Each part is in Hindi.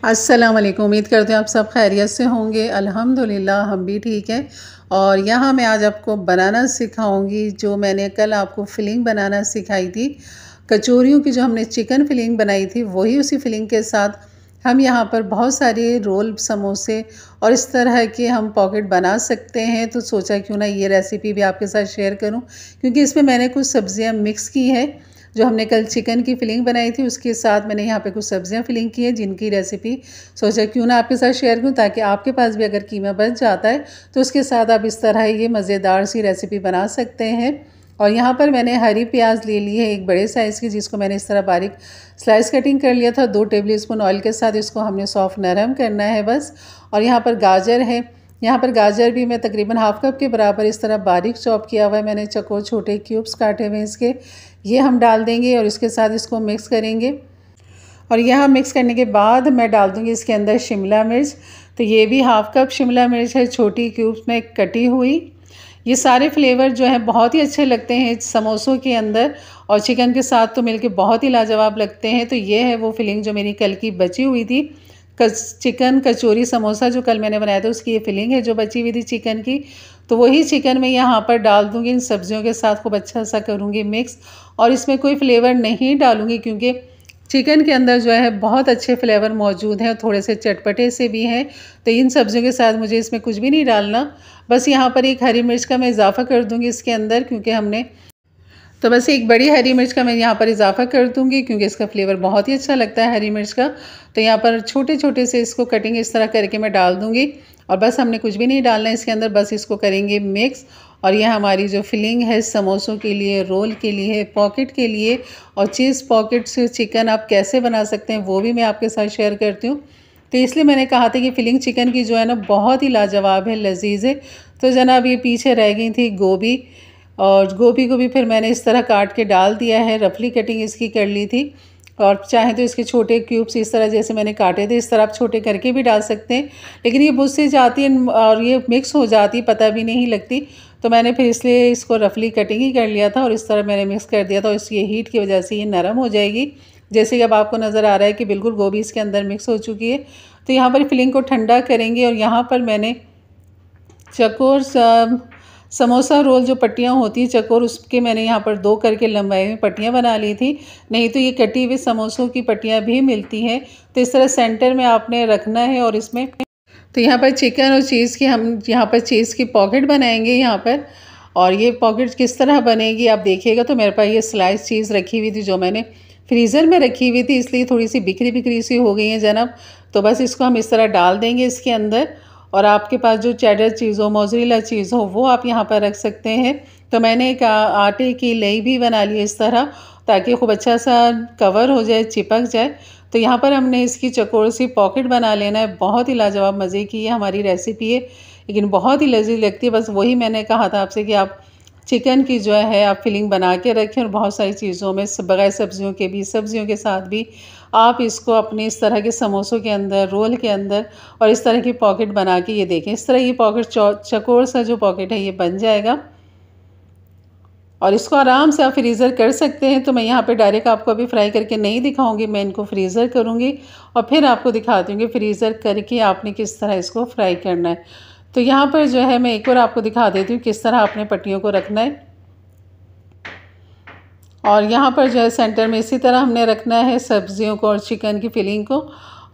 अस्सलाम वालेकुम। उम्मीद करते हैं आप सब खैरियत से होंगे। अल्हम्दुलिल्लाह हम भी ठीक हैं। और यहाँ मैं आज आपको बनाना सिखाऊंगी जो मैंने कल आपको फ़िलिंग बनाना सिखाई थी। कचौरियों की जो हमने चिकन फ़िलिंग बनाई थी वही उसी फ़िलिंग के साथ हम यहाँ पर बहुत सारे रोल, समोसे और इस तरह के हम पॉकेट बना सकते हैं। तो सोचा क्यों ना ये रेसिपी भी आपके साथ शेयर करूँ, क्योंकि इसमें मैंने कुछ सब्ज़ियाँ मिक्स की हैं। जो हमने कल चिकन की फ़िलिंग बनाई थी उसके साथ मैंने यहाँ पे कुछ सब्जियाँ फ़िलिंग की है, जिनकी रेसिपी सोचा क्यों ना आपके साथ शेयर करूँ, ताकि आपके पास भी अगर कीमा बच जाता है तो उसके साथ आप इस तरह ये मज़ेदार सी रेसिपी बना सकते हैं। और यहाँ पर मैंने हरी प्याज ले ली है एक बड़े साइज़ की, जिसको मैंने इस तरह बारीक स्लाइस कटिंग कर लिया था। 2 टेबल स्पून ऑयल के साथ इसको हमने सॉफ्ट नरम करना है बस। और यहाँ पर गाजर है, यहाँ पर गाजर भी मैं तकरीबन हाफ़ कप के बराबर इस तरह बारीक चॉप किया हुआ है मैंने, चकोर छोटे क्यूब्स काटे हुए हैं इसके, ये हम डाल देंगे और इसके साथ इसको मिक्स करेंगे। और यहाँ मिक्स करने के बाद मैं डाल दूँगी इसके अंदर शिमला मिर्च। तो ये भी हाफ़ कप शिमला मिर्च है, छोटी क्यूब्स में कटी हुई। ये सारे फ्लेवर जो है बहुत ही अच्छे लगते हैं समोसों के अंदर, और चिकन के साथ तो मिलके बहुत ही लाजवाब लगते हैं। तो ये है वो फिलिंग जो मेरी कल की बची हुई थी। चिकन कचौरी समोसा जो कल मैंने बनाया था उसकी ये फिलिंग है जो बची हुई थी चिकन की। तो वही चिकन मैं यहाँ पर डाल दूँगी इन सब्जियों के साथ, खूब अच्छा सा करूँगी मिक्स। और इसमें कोई फ्लेवर नहीं डालूँगी क्योंकि चिकन के अंदर जो है बहुत अच्छे फ्लेवर मौजूद हैं, थोड़े से चटपटे से भी हैं। तो इन सब्जियों के साथ मुझे इसमें कुछ भी नहीं डालना। बस यहाँ पर एक हरी मिर्च का मैं इजाफ़ा कर दूँगी इसके अंदर, क्योंकि हमने तो बस एक बड़ी हरी मिर्च का मैं यहाँ पर इजाफ़ा कर दूँगी क्योंकि इसका फ्लेवर बहुत ही अच्छा लगता है हरी मिर्च का। तो यहाँ पर छोटे छोटे से इसको कटिंग इस तरह करके मैं डाल दूँगी। और बस हमने कुछ भी नहीं डालना है इसके अंदर, बस इसको करेंगे मिक्स। और यह हमारी जो फिलिंग है समोसों के लिए, रोल के लिए, पॉकेट के लिए, और चीज़ पॉकेट से चिकन आप कैसे बना सकते हैं वो भी मैं आपके साथ शेयर करती हूँ। तो इसलिए मैंने कहा था कि फिलिंग चिकन की जो है ना बहुत ही लाजवाब है, लजीज़ है। तो जनाब ये पीछे रह गई थी गोभी, और गोभी को भी फिर मैंने इस तरह काट के डाल दिया है, रफली कटिंग इसकी कर ली थी। और चाहे तो इसके छोटे क्यूब्स इस तरह जैसे मैंने काटे थे इस तरह आप छोटे करके भी डाल सकते हैं, लेकिन ये बुझ से जाती है और ये मिक्स हो जाती, पता भी नहीं लगती। तो मैंने फिर इसलिए इसको रफली कटिंग ही कर लिया था और इस तरह मैंने मिक्स कर दिया था। और इसकी हीट की वजह से ये नरम हो जाएगी। जैसे कि अब आपको नज़र आ रहा है कि बिल्कुल गोभी इसके अंदर मिक्स हो चुकी है। तो यहाँ पर फिलिंग को ठंडा करेंगे और यहाँ पर मैंने चकोर समोसा रोल जो पट्टियाँ होती हैं चकोर, उसके मैंने यहाँ पर 2 करके लंबाई में पट्टियाँ बना ली थी। नहीं तो ये कटी हुई समोसों की पट्टियाँ भी मिलती हैं। तो इस तरह सेंटर में आपने रखना है। और इसमें तो यहाँ पर चिकन और चीज़ की हम यहाँ पर चीज़ की पॉकेट बनाएंगे यहाँ पर। और ये पॉकेट किस तरह बनेगी आप देखिएगा। तो मेरे पास ये स्लाइस चीज़ रखी हुई थी जो मैंने फ्रीज़र में रखी हुई थी, इसलिए थोड़ी सी बिखरी बिखरी सी हो गई है जनाब। तो बस इसको हम इस तरह डाल देंगे इसके अंदर। और आपके पास जो चेडर चीज़ हो, मोज़रेला चीज़ हो, वो आप यहाँ पर रख सकते हैं। तो मैंने एक आटे की लई भी बना ली है इस तरह, ताकि खूब अच्छा सा कवर हो जाए, चिपक जाए। तो यहाँ पर हमने इसकी चौकोर सी पॉकेट बना लेना है। बहुत ही लाजवाब मज़े की ये हमारी रेसिपी है, लेकिन बहुत ही लजीज लगती है। बस वही मैंने कहा था आपसे कि आप चिकन की जो है आप फिलिंग बना के रखें, और बहुत सारी चीज़ों में बगैर सब्जियों के भी, सब्जियों के साथ भी आप इसको अपने इस तरह के समोसों के अंदर, रोल के अंदर और इस तरह की पॉकेट बना के ये देखें। इस तरह ये पॉकेट चौकोर सा जो पॉकेट है ये बन जाएगा। और इसको आराम से आप फ्रीज़र कर सकते हैं। तो मैं यहाँ पे डायरेक्ट आपको अभी फ्राई करके नहीं दिखाऊंगी, मैं इनको फ्रीज़र करूँगी और फिर आपको दिखाती हूँ कि फ्रीज़र करके आपने किस तरह इसको फ्राई करना है। तो यहाँ पर जो है मैं एक बार आपको दिखा देती हूँ किस तरह आपने पट्टियों को रखना है। और यहाँ पर जो है सेंटर में इसी तरह हमने रखना है सब्जियों को और चिकन की फिलिंग को।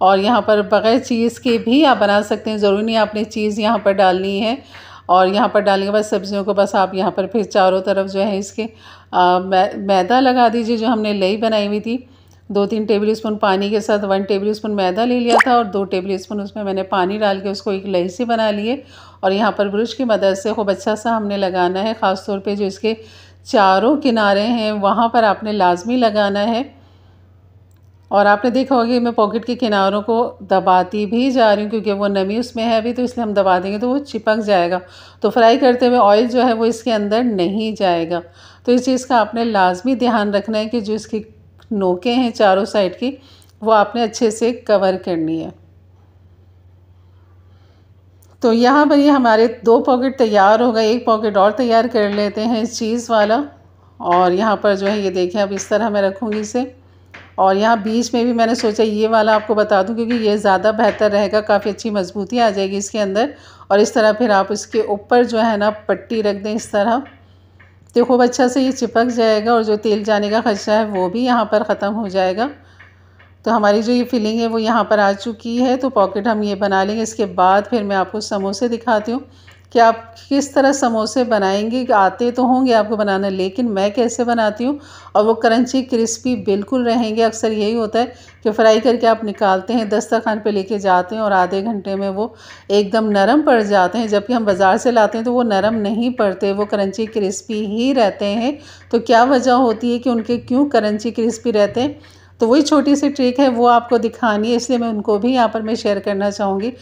और यहाँ पर बग़ैर चीज़ के भी आप बना सकते हैं, ज़रूरी नहीं आपने चीज़ यहाँ पर डालनी है। और यहाँ पर डालने के बाद सब्जियों को बस आप यहाँ पर फिर चारों तरफ जो है इसके मैदा लगा दीजिए जो हमने लई बनाई हुई थी। 2-3 टेबल स्पून पानी के साथ 1 टेबल स्पून मैदा ले लिया था और 2 टेबल स्पून उसमें मैंने पानी डाल के उसको एक लई से बना लिए। और यहाँ पर ब्रश की मदद से खूब अच्छा सा हमने लगाना है, ख़ास तौर पे जो इसके चारों किनारे हैं वहाँ पर आपने लाजमी लगाना है। और आपने देखा होगा कि मैं पॉकेट के किनारों को दबाती भी जा रही हूँ, क्योंकि वो नमी उसमें है अभी, तो इसलिए हम दबा देंगे तो वो चिपक जाएगा। तो फ्राई करते हुए ऑयल जो है वो इसके अंदर नहीं जाएगा। तो इस चीज़ का आपने लाजमी ध्यान रखना है कि जो इसकी नोकें हैं चारों साइड की, वो आपने अच्छे से कवर करनी है। तो यहाँ पर ये हमारे 2 पॉकेट तैयार हो गए, एक पॉकेट और तैयार कर लेते हैं चीज़ वाला। और यहाँ पर जो है ये देखें अब इस तरह मैं रखूँगी इसे। और यहाँ बीच में भी मैंने सोचा ये वाला आपको बता दूं क्योंकि ये ज़्यादा बेहतर रहेगा, काफ़ी अच्छी मजबूती आ जाएगी इसके अंदर। और इस तरह फिर आप इसके ऊपर जो है ना पट्टी रख दें इस तरह, तो खूब अच्छा से ये चिपक जाएगा और जो तेल जाने का खदशा है वो भी यहाँ पर ख़त्म हो जाएगा। तो हमारी जो ये फिलिंग है वो यहाँ पर आ चुकी है। तो पॉकेट हम ये बना लेंगे। इसके बाद फिर मैं आपको समोसे दिखाती हूँ कि आप किस तरह समोसे बनाएंगे। आते तो होंगे आपको बनाना, लेकिन मैं कैसे बनाती हूँ और वो क्रंची क्रिस्पी बिल्कुल रहेंगे। अक्सर यही होता है कि फ्राई करके आप निकालते हैं, दस्तरखान पे लेके जाते हैं और आधे घंटे में वो एकदम नरम पड़ जाते हैं, जबकि हम बाज़ार से लाते हैं तो वो नरम नहीं पड़ते, वो क्रंची क्रिस्पी ही रहते हैं। तो क्या वजह होती है कि उनके क्यों क्रंची क्रिस्पी रहते हैं, तो वही छोटी सी ट्रिक है वो आपको दिखानी है, इसलिए मैं उनको भी यहाँ पर मैं शेयर करना चाहूँगी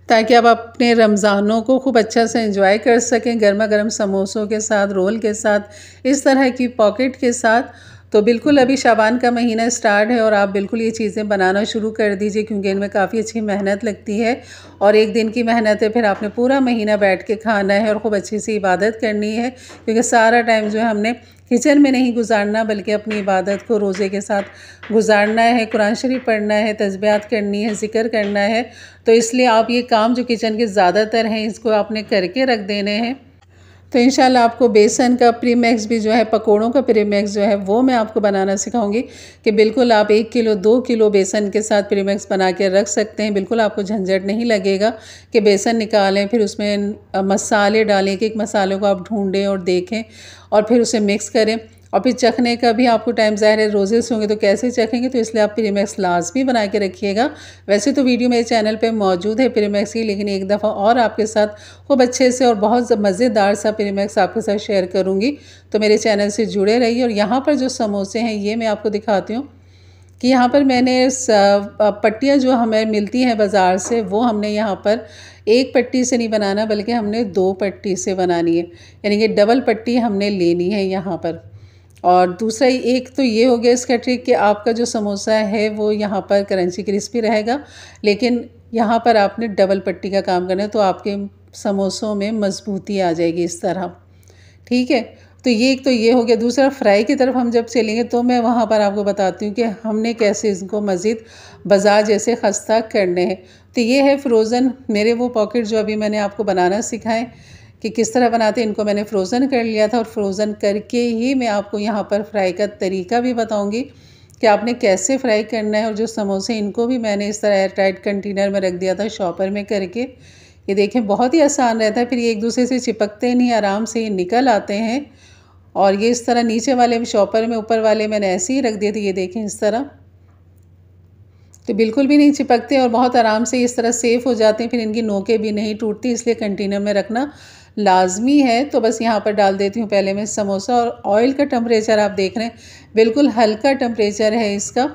ताकि आप अपने रमज़ानों को खूब अच्छा से एंजॉय कर सकें गर्मा गर्म समोसों के साथ, रोल के साथ, इस तरह की पॉकेट के साथ। तो बिल्कुल अभी शाबान का महीना स्टार्ट है और आप बिल्कुल ये चीज़ें बनाना शुरू कर दीजिए क्योंकि इनमें काफ़ी अच्छी मेहनत लगती है और एक दिन की मेहनत है, फिर आपने पूरा महीना बैठ के खाना है और खूब अच्छी सी इबादत करनी है क्योंकि सारा टाइम जो है हमने किचन में नहीं गुजारना बल्कि अपनी इबादत को रोज़े के साथ गुजारना है, कुरान शरीफ पढ़ना है, तस्बीहात करनी है, ज़िक्र करना है। तो इसलिए आप ये काम जो किचन के ज़्यादातर हैं इसको आपने करके रख देने हैं। तो इंशाल्लाह आपको बेसन का प्रीमिक्स भी जो है, पकोड़ों का प्रीमिक्स जो है वो मैं आपको बनाना सिखाऊंगी कि बिल्कुल आप 1 किलो 2 किलो बेसन के साथ प्रीमिक्स बना के रख सकते हैं। बिल्कुल आपको झंझट नहीं लगेगा कि बेसन निकालें फिर उसमें मसाले डालें, एक एक मसालों को आप ढूंढें और देखें और फिर उसे मिक्स करें और फिर चखने का भी आपको टाइम ज़ाहिर है, रोज़े से होंगे तो कैसे चखेंगे, तो इसलिए आप प्रीमिक्स लाजमी बना के रखिएगा। वैसे तो वीडियो मेरे चैनल पे मौजूद है प्रीमिक्स की, लेकिन एक दफ़ा और आपके साथ खूब अच्छे से और बहुत मज़ेदार सा प्रीमिक्स आपके साथ शेयर करूँगी। तो मेरे चैनल से जुड़े रहिए। और यहाँ पर जो समोसे हैं ये मैं आपको दिखाती हूँ कि यहाँ पर मैंने पट्टियाँ जो हमें मिलती हैं बाज़ार से वो हमने यहाँ पर एक पट्टी से नहीं बनाना बल्कि हमने 2 पट्टी से बनानी है, यानी कि डबल पट्टी हमने लेनी है यहाँ पर। और दूसरा एक तो ये हो गया इसका ट्रिक कि आपका जो समोसा है वो यहाँ पर क्रंची क्रिस्पी रहेगा, लेकिन यहाँ पर आपने डबल पट्टी का काम करना है तो आपके समोसों में मजबूती आ जाएगी इस तरह। ठीक है, तो ये एक तो ये हो गया। दूसरा फ्राई की तरफ हम जब चलेंगे तो मैं वहाँ पर आपको बताती हूँ कि हमने कैसे इसको मज़ीद बाजार जैसे खस्ता करने हैं। तो ये है फ्रोज़न मेरे वो पॉकेट जो अभी मैंने आपको बनाना सिखाए कि किस तरह बनाते हैं, इनको मैंने फ़्रोज़न कर लिया था और फ्रोज़न करके ही मैं आपको यहाँ पर फ्राई का तरीका भी बताऊँगी कि आपने कैसे फ्राई करना है। और जो समोसे इनको भी मैंने इस तरह एयर टाइट कंटेनर में रख दिया था शॉपर में करके। ये देखें बहुत ही आसान रहता है, फिर ये एक दूसरे से चिपकते नहीं, आराम से ये निकल आते हैं। और ये इस तरह नीचे वाले शॉपर में, ऊपर वाले मैंने ऐसे ही रख दिए थे, ये देखें इस तरह, तो बिल्कुल भी नहीं चिपकते और बहुत आराम से इस तरह सेफ़ हो जाते हैं। फिर इनकी नोकें भी नहीं टूटती, इसलिए कंटेनर में रखना लाजमी है। तो बस यहाँ पर डाल देती हूँ पहले मैं समोसा। और ऑयल का टेम्परेचर आप देख रहे हैं बिल्कुल हल्का टेम्परेचर है इसका।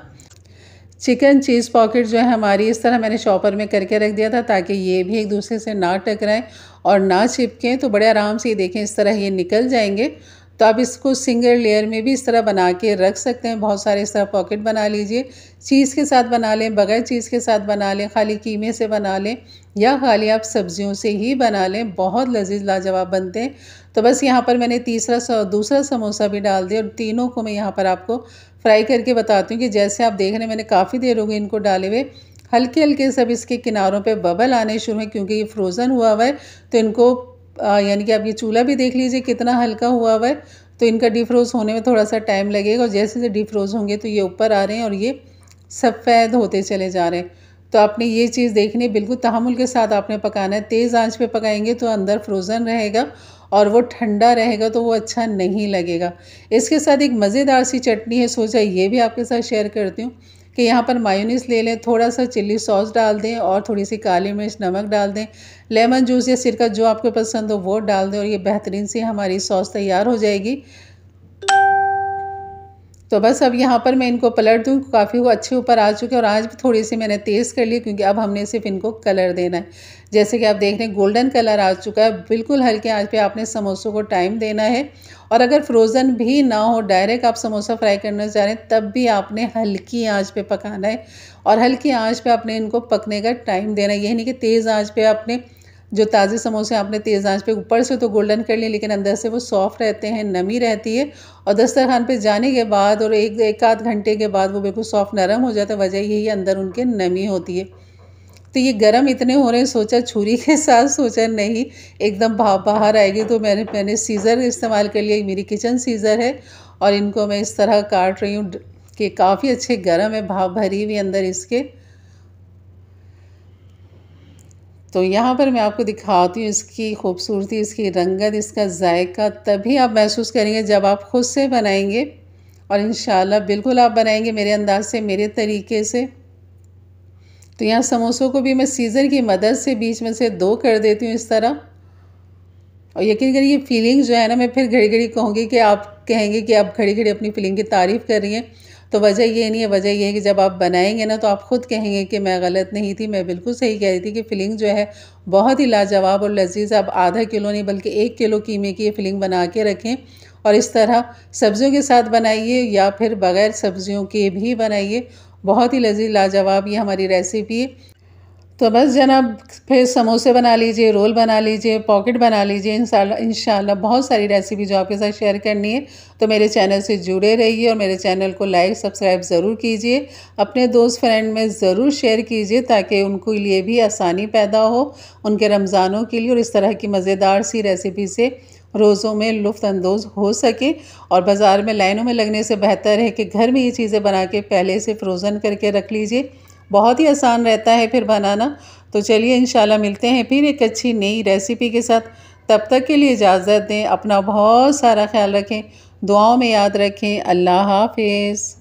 चिकन चीज़ पॉकेट जो है हमारी इस तरह मैंने शॉपर में करके रख दिया था ताकि ये भी एक दूसरे से ना टकराएं और ना चिपकें। तो बड़े आराम से ये देखें इस तरह ये निकल जाएंगे। तो आप इसको सिंगल लेयर में भी इस तरह बना के रख सकते हैं। बहुत सारे इस तरह पॉकेट बना लीजिए, चीज़ के साथ बना लें, बगैर चीज़ के साथ बना लें, खाली कीमे से बना लें या खाली आप सब्जियों से ही बना लें, बहुत लजीज लाजवाब बनते हैं। तो बस यहाँ पर मैंने दूसरा समोसा भी डाल दिया और तीनों को मैं यहाँ पर आपको फ्राई करके बताती हूँ कि जैसे आप देख रहे हैं मैंने काफ़ी देर हो गई इनको डाले हुए, हल्के हल्के सब इसके किनारों पे बबल आने शुरू हैं क्योंकि ये फ्रोज़न हुआ हुआ है। तो इनको यानी कि आप ये चूल्हा भी देख लीजिए कितना हल्का हुआ हुआ है, तो इनका डिफ्रोज़ होने में थोड़ा सा टाइम लगेगा। और जैसे जैसे डिफ्रोज़ होंगे तो ये ऊपर आ रहे हैं और ये सफ़ेद होते चले जा रहे हैं। तो आपने ये चीज़ देखनी है, बिल्कुल तहम्मुल के साथ आपने पकाना है। तेज़ आंच पे पकाएंगे तो अंदर फ्रोज़न रहेगा और वो ठंडा रहेगा तो वो अच्छा नहीं लगेगा। इसके साथ एक मज़ेदार सी चटनी है, सोचा ये भी आपके साथ शेयर करती हूँ कि यहाँ पर मायोनीज़ ले लें, थोड़ा सा चिल्ली सॉस डाल दें और थोड़ी सी काली मिर्च, नमक डाल दें, लेमन जूस या सिरका जो आपको पसंद हो वो डाल दें और ये बेहतरीन सी हमारी सॉस तैयार हो जाएगी। तो बस अब यहाँ पर मैं इनको पलट दूँ, काफ़ी वो अच्छे ऊपर आ चुके हैं और आज भी थोड़ी सी मैंने तेज़ कर ली क्योंकि अब हमने सिर्फ इनको कलर देना है। जैसे कि आप देख रहे हैं गोल्डन कलर आ चुका है। बिल्कुल हल्के आंच पे आपने समोसों को टाइम देना है। और अगर फ्रोज़न भी ना हो, डायरेक्ट आप समोसा फ्राई करना चाह रहे हैं, तब भी आपने हल्की आँच पे पकाना है और हल्की आँच पे आपने इनको पकने का टाइम देना है। यही नहीं कि तेज़ आँच पे आपने जो ताज़े समोसे आपने तेज़ आंच पे ऊपर से तो गोल्डन कर लिए, लेकिन अंदर से वो सॉफ्ट रहते हैं, नमी रहती है। और दस्तरखान पे जाने के बाद और एक आध घंटे के बाद वो बिल्कुल सॉफ्ट नरम हो जाता है। वजह यही अंदर उनके नमी होती है। तो ये गरम इतने हो रहे हैं, सोचा छुरी के साथ, सोचा नहीं एकदम भाप बाहर आएगी, तो मैंने सीज़र इस्तेमाल कर लिया। मेरी किचन सीज़र है और इनको मैं इस तरह काट रही हूँ कि काफ़ी अच्छे गरम है, भाप भरी हुई अंदर इसके। तो यहाँ पर मैं आपको दिखाती हूँ इसकी खूबसूरती, इसकी रंगत, इसका जायका तभी आप महसूस करेंगे जब आप खुद से बनाएंगे। और इंशाल्लाह बिल्कुल आप बनाएंगे मेरे अंदाज से, मेरे तरीके से। तो यहाँ समोसों को भी मैं सीज़र की मदद से बीच में से 2 कर देती हूँ इस तरह। और यकीन करिए ये फीलिंग जो है ना, मैं फिर घड़ी घड़ी कहूँगी कि आप कहेंगे कि आप घड़ी घड़ी अपनी फीलिंग की तारीफ़ कर रही हैं। तो वजह ये नहीं है, वजह ये है कि जब आप बनाएंगे ना तो आप ख़ुद कहेंगे कि मैं गलत नहीं थी, मैं बिल्कुल सही कह रही थी कि फ़िलिंग जो है बहुत ही लाजवाब और लजीज़। आप आधा किलो नहीं बल्कि 1 किलो कीमे की ये फ़िलिंग बना के रखें और इस तरह सब्ज़ियों के साथ बनाइए या फिर बग़ैर सब्ज़ियों के भी बनाइए, बहुत ही लजीज़ लाजवाब ये हमारी रेसिपी है। तो बस जनाब, फिर समोसे बना लीजिए, रोल बना लीजिए, पॉकेट बना लीजिए। इंशाल्लाह बहुत सारी रेसिपी जो आपके साथ शेयर करनी है। तो मेरे चैनल से जुड़े रहिए और मेरे चैनल को लाइक सब्सक्राइब ज़रूर कीजिए। अपने दोस्त फ्रेंड में ज़रूर शेयर कीजिए ताकि उनको लिए भी आसानी पैदा हो उनके रमज़ानों के लिए, और इस तरह की मज़ेदार सी रेसिपी से रोज़ों में लुफ्त अंदोज़ हो सके। और बाज़ार में लाइनों में लगने से बेहतर है कि घर में ये चीज़ें बना के पहले से फ्रोज़न करके रख लीजिए, बहुत ही आसान रहता है फिर बनाना। तो चलिए इंशाल्लाह मिलते हैं फिर एक अच्छी नई रेसिपी के साथ। तब तक के लिए इजाज़त दें, अपना बहुत सारा ख्याल रखें, दुआओं में याद रखें। अल्लाह हाफ़िज़।